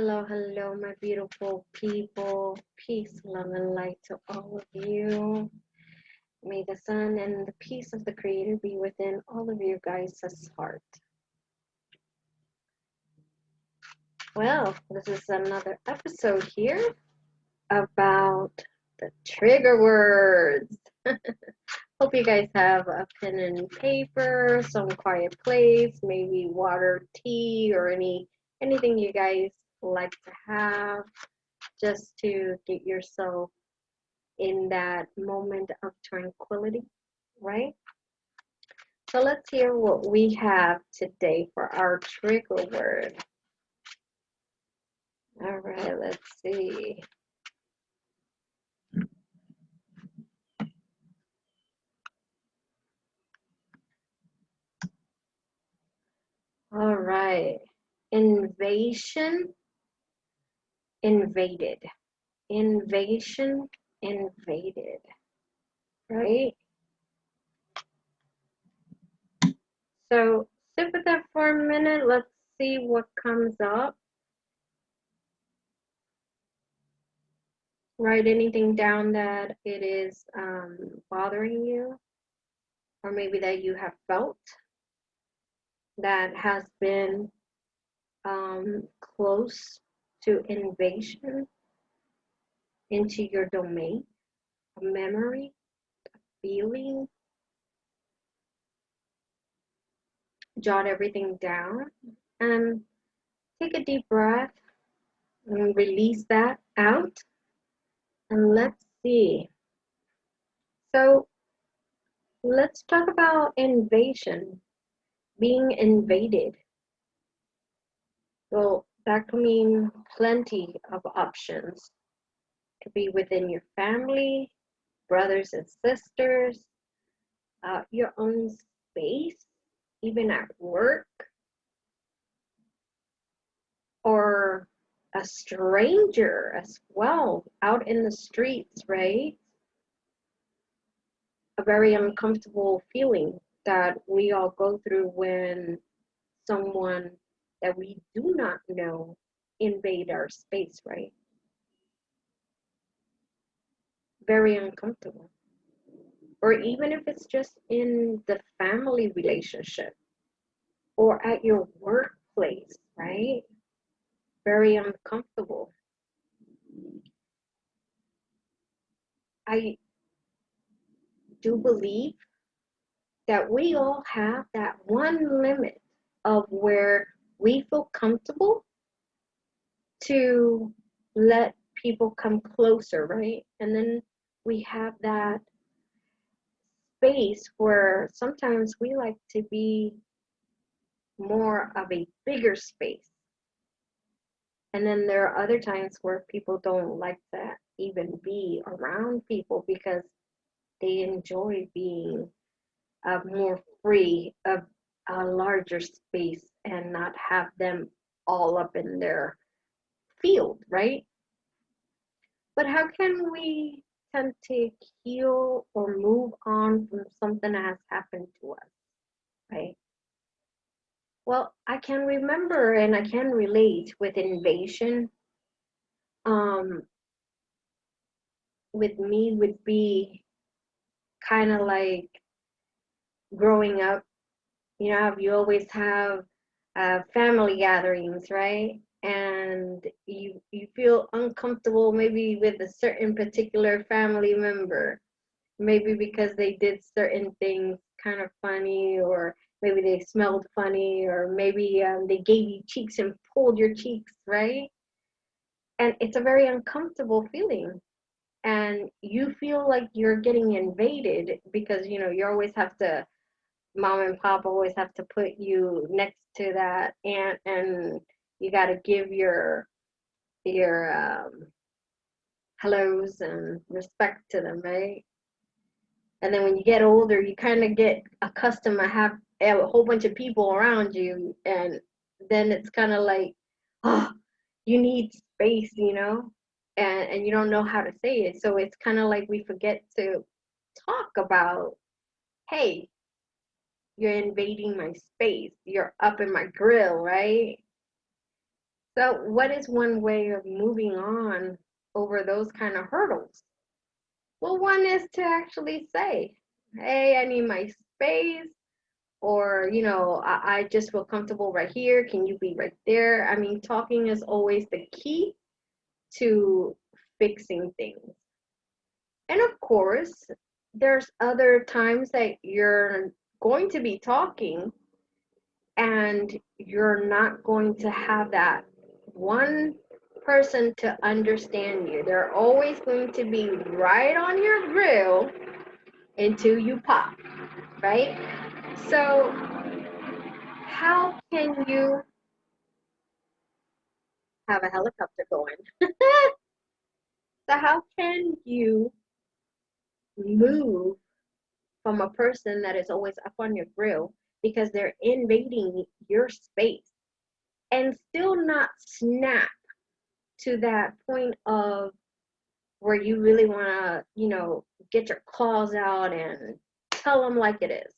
Hello, hello, my beautiful people. Peace, love, and light to all of you. May the sun and the peace of the Creator be within all of you guys' heart. Well, this is another episode here about the trigger words. Hope you guys have a pen and paper, some quiet place, maybe water, tea, or anything you guys like to have just to get yourself in that moment of tranquility, right? So let's hear what we have today for our trigger word. All right, let's see. All right. Invasion, invaded. Invasion, invaded. Right? So sit with that for a minute. Let's see what comes up. Write anything down that it is bothering you, or maybe that you have felt that has been close to invasion into your domain, a memory, feeling. Jot everything down and take a deep breath and release that out. And let's see. So let's talk about invasion, being invaded. Well, that could mean plenty of options. It could be within your family, brothers and sisters, your own space, even at work, or a stranger as well out in the streets, right? A very uncomfortable feeling that we all go through when someone that we do not know invade our space, right? Very uncomfortable. Or even if it's just in the family relationship or at your workplace, right? Very uncomfortable. I do believe that we all have that one limit of where we feel comfortable to let people come closer, right? And then we have that space where sometimes we like to be more of a bigger space. And then there are other times where people don't like to even be around people because they enjoy being more free, of a larger space, and not have them all up in their field, right? But how can we tend to heal or move on from something that has happened to us, right? Well, I can remember and I can relate with invasion. Um, with me would be kind of like growing up. You know, you always have family gatherings, right? And you feel uncomfortable maybe with a certain particular family member, maybe because they did certain things kind of funny, or maybe they smelled funny, or maybe they gave you cheeks and pulled your cheeks, right? And it's a very uncomfortable feeling. And you feel like you're getting invaded because, you know, you always have to, mom and pop always have to put you next to that aunt, and you got to give your hellos and respect to them, right? And then when you get older, you kind of get accustomed to have a whole bunch of people around you, and then it's kind of like, oh, you need space, you know, and you don't know how to say it. So it's kind of like we forget to talk about, hey, you're invading my space. You're up in my grill, right? So, what is one way of moving on over those kind of hurdles? Well, one is to actually say, hey, I need my space, or, I just feel comfortable right here. Can you be right there? I mean, talking is always the key to fixing things. And of course, there's other times that you're going to be talking and you're not going to have that one person to understand you. They're always going to be right on your grill until you pop, right? So, how can you have a helicopter going? So, how can you move from a person that is always up on your grill because they're invading your space and still not snap to that point of where you really want to, get your claws out and tell them like it is?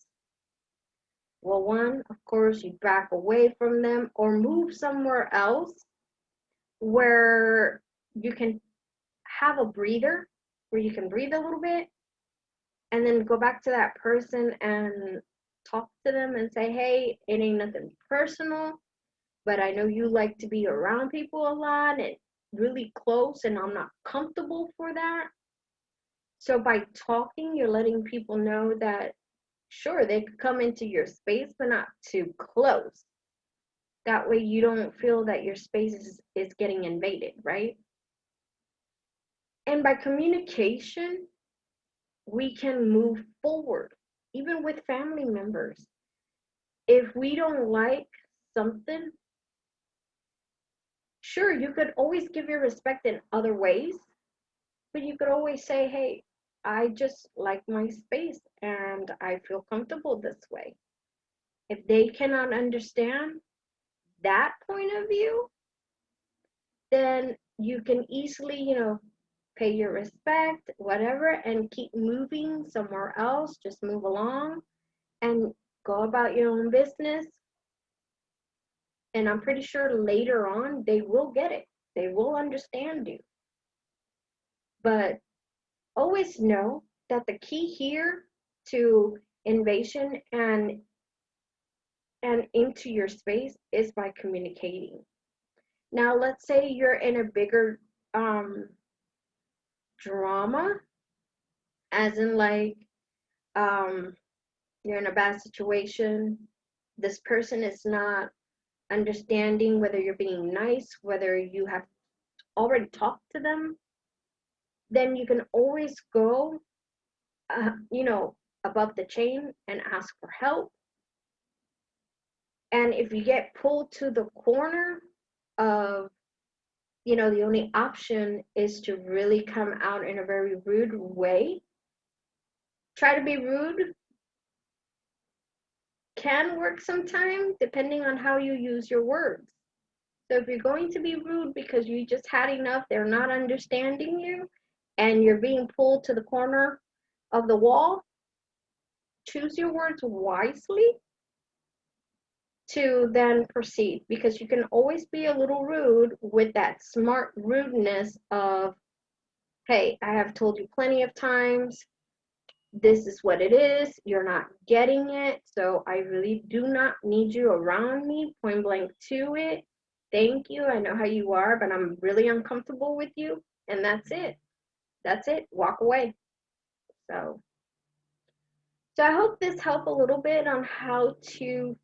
Well, one, of course, you back away from them or move somewhere else where you can have a breather, where you can breathe a little bit, and then go back to that person and talk to them and say, hey, it ain't nothing personal, but I know you like to be around people a lot and really close, and I'm not comfortable for that. So by talking, you're letting people know that sure, they could come into your space, but not too close. That way you don't feel that your space is getting invaded, right? And by communication, we can move forward, even with family members. If we don't like something, sure, you could always give your respect in other ways, but you could always say, hey, I just like my space and I feel comfortable this way. If they cannot understand that point of view, then you can easily, pay your respect, whatever, and keep moving somewhere else. Just move along and go about your own business. And I'm pretty sure later on they will get it. They will understand you. But always know that the key here to invasion and into your space is by communicating. Now, let's say you're in a bigger drama, as in like um, you're in a bad situation. This person is not understanding whether you're being nice, whether you have already talked to them. Then you can always go, above the chain and ask for help. And if you get pulled to the corner of, the only option is to really come out in a very rude way, try to be rude can work sometimes depending on how you use your words. So if you're going to be rude because you just had enough, they're not understanding you, and you're being pulled to the corner of the wall, choose your words wisely to then proceed, because you can always be a little rude with that smart rudeness of, hey, I have told you plenty of times, this is what it is, you're not getting it, so I really do not need you around me, point blank to it. Thank you, I know how you are, but I'm really uncomfortable with you, and that's it. That's it. Walk away. So, so I hope this helped a little bit on how to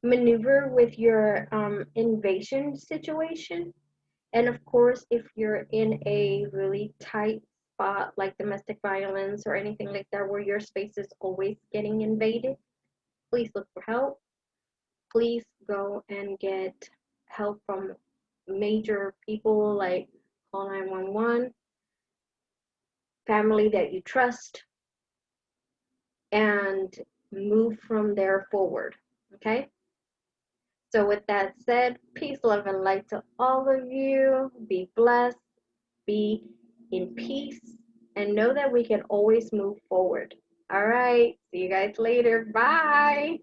maneuver with your invasion situation. And of course, if you're in a really tight spot like domestic violence or anything like that where your space is always getting invaded, please look for help. Please go and get help from major people, like call 911, family that you trust, and move from there forward. Okay? So, with that said, peace, love, and light to all of you. Be blessed, be in peace, and know that we can always move forward. All right. See you guys later. Bye.